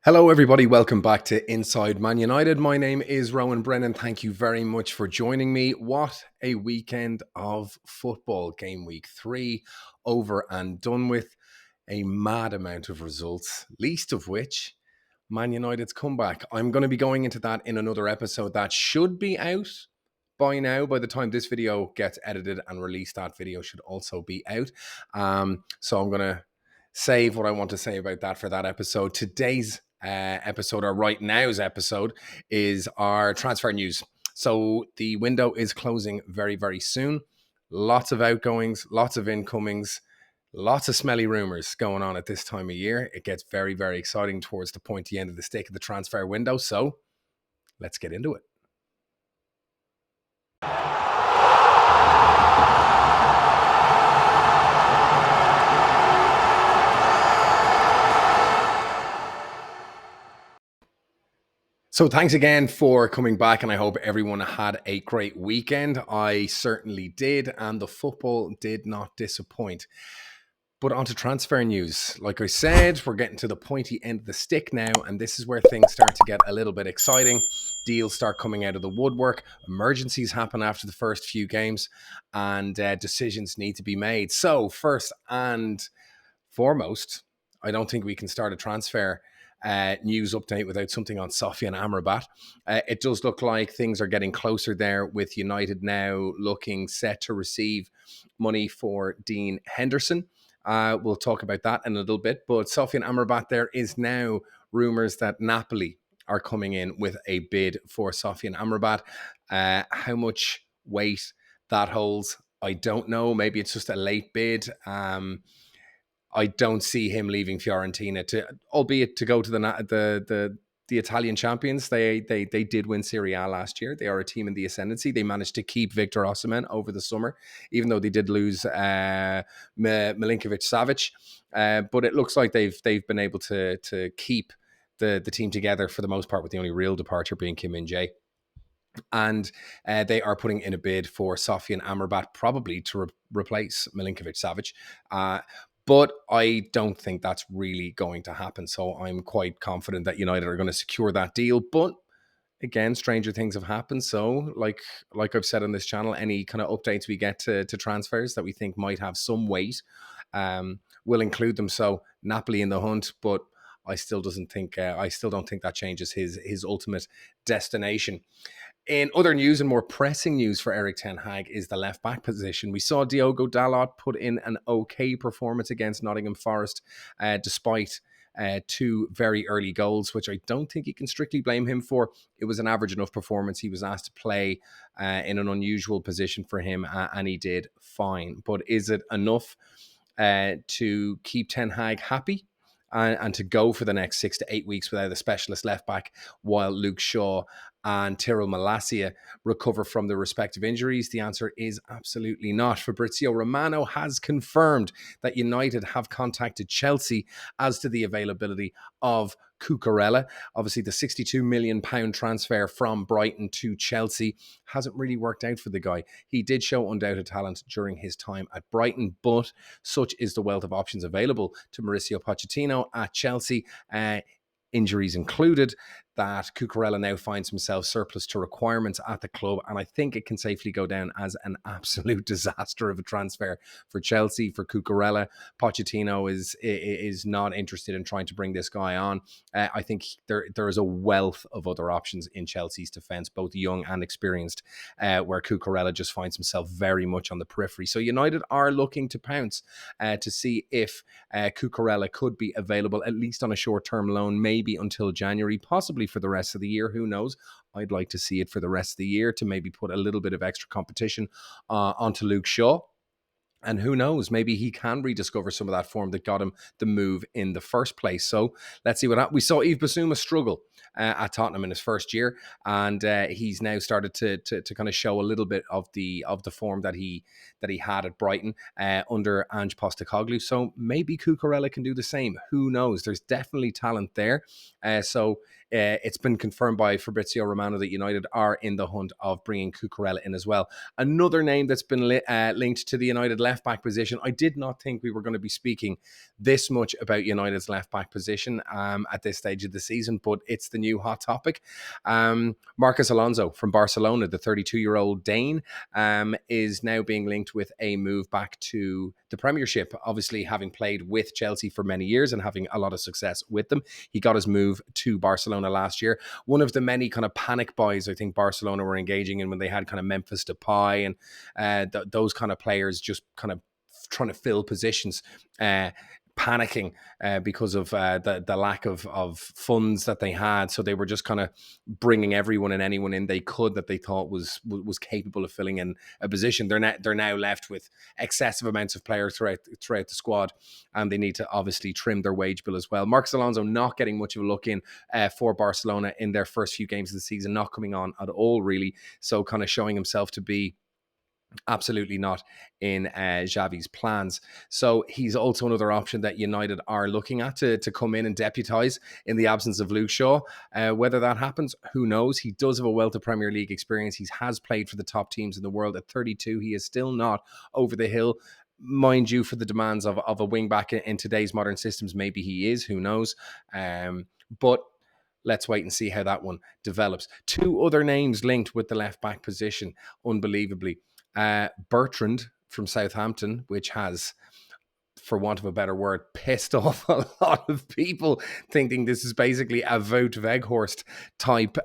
Hello, everybody. Welcome back to Inside Man United. My name is Rowan Brennan. Thank you very much for joining me. What a weekend of football. Game week 3 over and done with. A mad amount of results, least of which Man United's comeback. I'm going to be going into that in another episode that should be out by now. By the time this video gets edited and released, that video should also be out. So I'm going to save what I want to say about that for that episode. Today's episode, or right now's episode, is our transfer news. So the window is closing very, very soon. Lots of outgoings, lots of incomings, lots of smelly rumors going on at this time of year. It gets very, very exciting towards the pointy end of the stick of the transfer window. So let's get into it. So thanks again for coming back, and I hope everyone had a great weekend. I certainly did, and the football did not disappoint. But on to transfer news. Like I said, we're getting to the pointy end of the stick now, and this is where things start to get a little bit exciting. Deals start coming out of the woodwork. Emergencies happen after the first few games, and decisions need to be made. So first and foremost, I don't think we can start a transfer news update without something on Sofyan Amrabat. It does look like things are getting closer there, with United now looking set to receive money for Dean Henderson. We'll talk about that in a little bit. But Sofyan Amrabat, there is now rumours that Napoli are coming in with a bid for Sofyan Amrabat. How much weight that holds, I don't know. Maybe it's just a late bid. I don't see him leaving Fiorentina, albeit to go to the Italian champions. They did win Serie A last year. They are a team in the ascendancy. They managed to keep Victor Osimhen over the summer, even though they did lose Milinkovic-Savic. But it looks like they've been able to keep the team together for the most part, with the only real departure being Kim Min-jae. And they are putting in a bid for Sofyan Amrabat, probably to replace Milinkovic-Savic. But I don't think that's really going to happen. So I'm quite confident that United are going to secure that deal. But again, stranger things have happened. So like I've said on this channel, any kind of updates we get to transfers that we think might have some weight, we'll include them. So Napoli in the hunt, but I still don't think that changes his ultimate destination. In other news and more pressing news for Erik ten Hag is the left-back position. We saw Diogo Dalot put in an okay performance against Nottingham Forest, despite 2 very early goals, which I don't think you can strictly blame him for. It was an average enough performance. He was asked to play in an unusual position for him, and he did fine. But is it enough to keep Ten Hag happy? And to go for the next 6 to 8 weeks without a specialist left back, while Luke Shaw and Tyrell Malacia recover from their respective injuries? The answer is absolutely not. Fabrizio Romano has confirmed that United have contacted Chelsea as to the availability of Cucurella. Obviously, the £62 million transfer from Brighton to Chelsea hasn't really worked out for the guy. He did show undoubted talent during his time at Brighton, but such is the wealth of options available to Mauricio Pochettino at Chelsea, injuries included, that Cucurella now finds himself surplus to requirements at the club, and I think it can safely go down as an absolute disaster of a transfer for Chelsea. For Cucurella, Pochettino is not interested in trying to bring this guy on. I think there is a wealth of other options in Chelsea's defence, both young and experienced, where Cucurella just finds himself very much on the periphery. So United are looking to pounce to see if Cucurella could be available, at least on a short-term loan, maybe until January, possibly for the rest of the year. Who knows? I'd like to see it for the rest of the year to maybe put a little bit of extra competition onto Luke Shaw. And who knows, maybe he can rediscover some of that form that got him the move in the first place. So let's see what happens. We saw Yves Bissouma struggle at Tottenham in his first year, and he's now started to kind of show a little bit of the form that he had at Brighton under Ange Postecoglou. So maybe Cucurella can do the same. Who knows? There's definitely talent there. It's been confirmed by Fabrizio Romano that United are in the hunt of bringing Cucurella in as well. Another name that's been linked to the United left back position. I did not think we were going to be speaking this much about United's left back position at this stage of the season, but it's the new hot topic. Marcos Alonso from Barcelona, the 32-year-old Dane, is now being linked with a move back to the Premiership. Obviously, having played with Chelsea for many years and having a lot of success with them, he got his move to Barcelona last year. One of the many kind of panic buys I think Barcelona were engaging in when they had kind of Memphis Depay and those kind of players just kind of trying to fill positions, panicking because of the lack of funds that they had. So they were just kind of bringing everyone and anyone in they could that they thought was capable of filling in a position. They're now left with excessive amounts of players throughout the squad, and they need to obviously trim their wage bill as well. Marcos Alonso not getting much of a look in for Barcelona in their first few games of the season, not coming on at all really. So kind of showing himself to be absolutely not in Xavi's plans. So he's also another option that United are looking at to come in and deputise in the absence of Luke Shaw. Whether that happens, who knows? He does have a wealth of Premier League experience. He has played for the top teams in the world. At 32, he is still not over the hill. Mind you, for the demands of a wing-back in today's modern systems, maybe he is, who knows? But let's wait and see how that one develops. Two other names linked with the left-back position, unbelievably. Bertrand from Southampton, which has, for want of a better word, pissed off a lot of people, thinking this is basically a Wout Weghorst type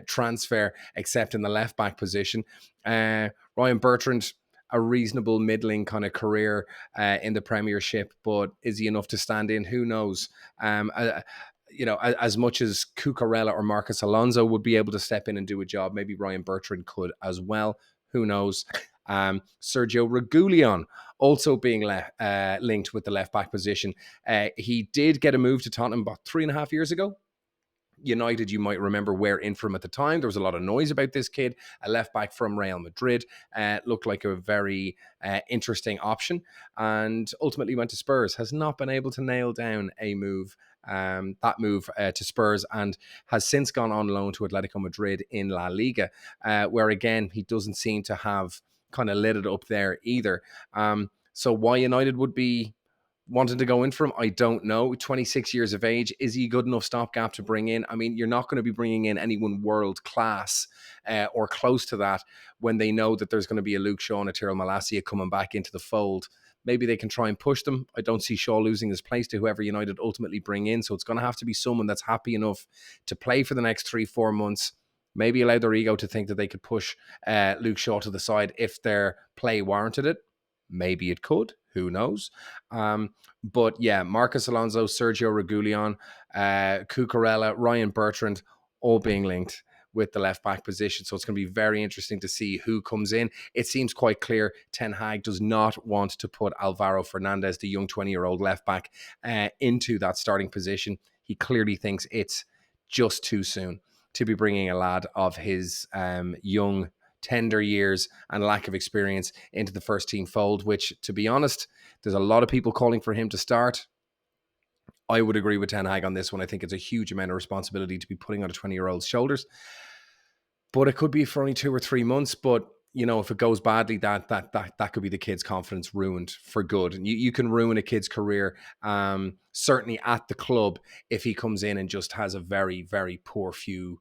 transfer, except in the left back position. Ryan Bertrand, a reasonable middling kind of career in the Premiership, but is he enough to stand in? Who knows? As much as Cucurella or Marcos Alonso would be able to step in and do a job, maybe Ryan Bertrand could as well. Who knows? Sergio Reguilon also being linked with the left back position. He did get a move to Tottenham about 3.5 years ago. United, you might remember, were in for him at the time. There was a lot of noise about this kid, a left back from Real Madrid. Looked like a very interesting option, and ultimately went to Spurs. Has not been able to nail down a move. That move to Spurs, and has since gone on loan to Atletico Madrid in La Liga, where again he doesn't seem to have kind of lit it up there either. So why United would be wanting to go in for him, I don't know. 26 years of age, is he good enough stopgap to bring in? I mean, you're not going to be bringing in anyone world class or close to that when they know that there's going to be a Luke Shaw and a Tyrell Malacia coming back into the fold. Maybe they can try and push them. I don't see Shaw losing his place to whoever United ultimately bring in. So it's going to have to be someone that's happy enough to play for the next 3-4 months. Maybe allow their ego to think that they could push Luke Shaw to the side if their play warranted it. Maybe it could. Who knows? But yeah, Marcos Alonso, Sergio Reguilon, Cucurella, Ryan Bertrand, all being linked with the left back position. So it's going to be very interesting to see who comes in. It seems quite clear Ten Hag does not want to put Alvaro Fernandez, the young 20-year-old left back, into that starting position. He clearly thinks it's just too soon to be bringing a lad of his young, tender years and lack of experience into the first team fold, which, to be honest, there's a lot of people calling for him to start. I would agree with Ten Hag on this one. I think it's a huge amount of responsibility to be putting on a 20-year-old's shoulders. But it could be for only 2 or 3 months. But, you know, if it goes badly, that could be the kid's confidence ruined for good. And you can ruin a kid's career, certainly at the club, if he comes in and just has a very, very poor few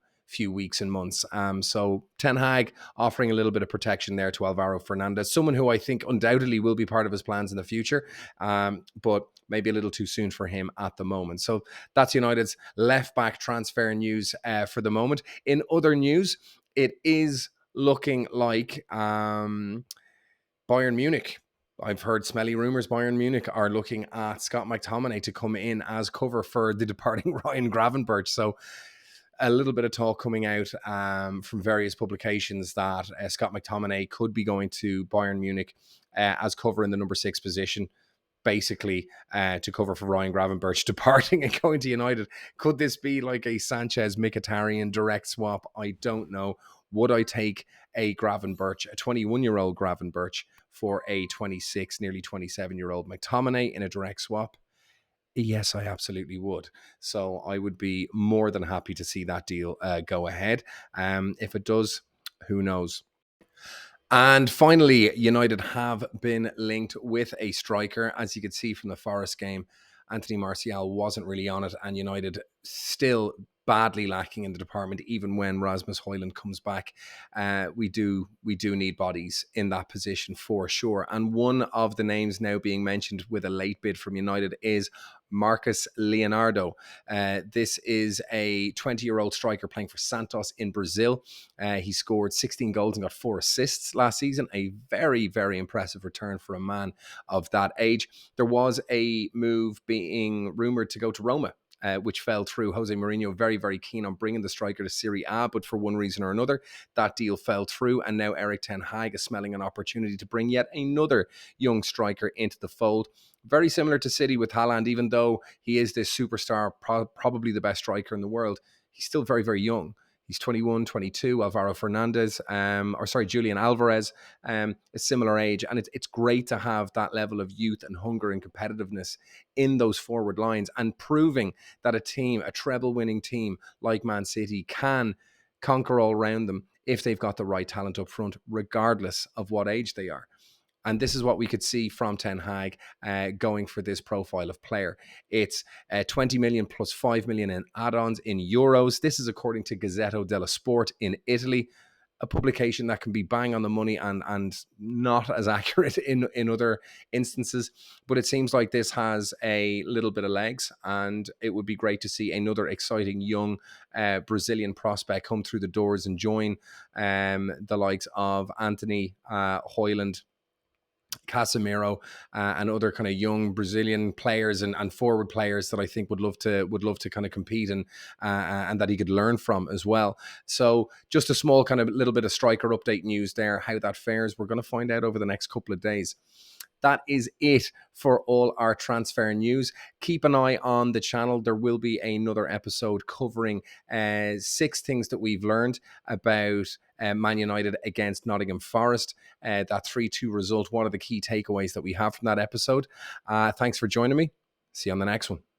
weeks and months. So Ten Hag offering a little bit of protection there to Alvaro Fernandez, someone who I think undoubtedly will be part of his plans in the future, but maybe a little too soon for him at the moment. So that's United's left back transfer news for the moment. In other news, it is looking like Bayern Munich. I've heard smelly rumours Bayern Munich are looking at Scott McTominay to come in as cover for the departing Ryan Gravenberch. So a little bit of talk coming out from various publications that Scott McTominay could be going to Bayern Munich as cover in the number 6 position. basically to cover for Ryan Gravenberch departing and going to United. Could this be like a Sanchez Mkhitaryan direct swap? I don't know. Would I take a Gravenberch, a 21-year-old Gravenberch, for a 26, nearly 27-year-old McTominay in a direct swap? Yes, I absolutely would. So I would be more than happy to see that deal go ahead. If it does, who knows? And finally, United have been linked with a striker. As you could see from the Forest game, Anthony Martial wasn't really on it, and United still badly lacking in the department. Even when Rasmus Højlund comes back, we do need bodies in that position for sure. And one of the names now being mentioned with a late bid from United is Marcus Leonardo. This is a 20-year-old striker playing for Santos in Brazil. He scored 16 goals and got 4 assists last season. A very, very impressive return for a man of that age. There was a move being rumoured to go to Roma, which fell through. Jose Mourinho very, very keen on bringing the striker to Serie A, but for one reason or another, that deal fell through. And now Erik ten Hag is smelling an opportunity to bring yet another young striker into the fold. Very similar to City with Haaland, even though he is this superstar, probably the best striker in the world. He's still very, very young. He's 21, 22. Alvaro Fernandez, Julian Alvarez, a similar age. And it's great to have that level of youth and hunger and competitiveness in those forward lines, and proving that a treble-winning team like Man City can conquer all around them if they've got the right talent up front, regardless of what age they are. And this is what we could see from Ten Hag going for this profile of player. It's 20 million plus 5 million in add-ons in euros. This is according to Gazzetta dello Sport in Italy, a publication that can be bang on the money and not as accurate in other instances. But it seems like this has a little bit of legs, and it would be great to see another exciting young Brazilian prospect come through the doors and join the likes of Anthony Højlund, Casemiro, and other kind of young Brazilian players and forward players that I think would love to kind of compete and that he could learn from as well. So just a small kind of little bit of striker update news there. How that fares, we're going to find out over the next couple of days. That is it for all our transfer news. Keep an eye on the channel. There will be another episode covering 6 things that we've learned about Man United against Nottingham Forest. That 3-2 result. What are the key takeaways that we have from that episode? Thanks for joining me. See you on the next one.